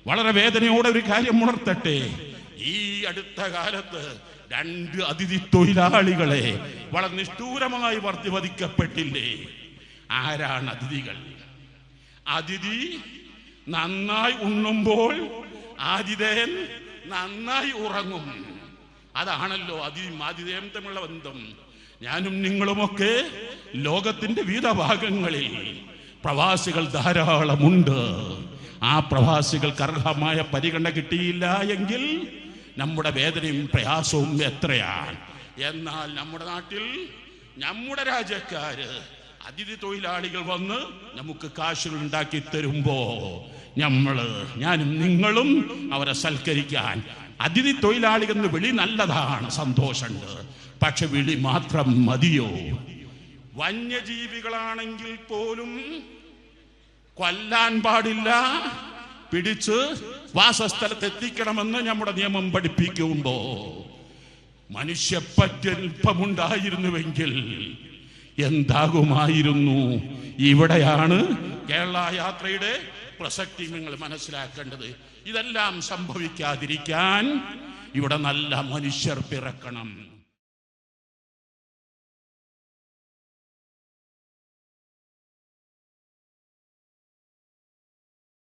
വളരെ വേദനയോടെ ഒരു കാര്യം ഉണർത്തട്ടെ. ഈ അടുത്ത കാലത്ത് 2 അതിഥി തൊഴിലാളികളെ വളരെ നിഷ്ഠൂരമായി വധിക്കപ്പെട്ടില്ലേ? ആരാണ് അതിഥികൾ? അതിഥി നന്നായി ഉണ്ണുമ്പോൾ ആതിഥേയൻ നന്നായി ഉറങ്ങും. അതാണല്ലോ ആതിഥേയം തമ്മിലുള്ള ബന്ധം. ഞാനും നിങ്ങളുമൊക്കെ ലോകത്തിന്റെ വിവിധ ഭാഗങ്ങളിൽ പ്രവാസികൾ ധാരാളമുണ്ട്. ആ പ്രവാസികൾക്ക് അർഹമായ പരിഗണന കിട്ടിയില്ല എങ്കിൽ നമ്മുടെ വേദനയും പ്രയാസവും എത്രയാണ്. എന്നാൽ നമ്മുടെ നാട്ടിൽ നമ്മുടെ രാജ്യക്കാര് അതിഥി തൊഴിലാളികൾ വന്ന് നമുക്ക് കാശുകൾ ഉണ്ടാക്കി തരുമ്പോ ഞാനും നിങ്ങളും അവരെ സൽക്കരിക്കാൻ. അതിഥി തൊഴിലാളികൾ എന്ന് വിളി നല്ലതാണ്, സന്തോഷമുണ്ട്. പക്ഷെ വിളി മാത്രം മതിയോ? വന്യജീവികളാണെങ്കിൽ പോലും കൊല്ലാൻ പാടില്ല, പിടിച്ച് വാസസ്ഥലത്ത് എത്തിക്കണമെന്ന് നമ്മുടെ നിയമം പഠിപ്പിക്കുമ്പോ മനുഷ്യപ്പറ്റൽപ്പമുണ്ടായിരുന്നുവെങ്കിൽ എന്താകുമായിരുന്നു? ഇവിടെയാണ് കേരള യാത്രയുടെ പ്രസക്തി നിങ്ങൾ മനസ്സിലാക്കേണ്ടത്. ഇതെല്ലാം സംഭവിക്കാതിരിക്കാൻ ഇവിടെ നല്ല മനുഷ്യർ പിറക്കണം.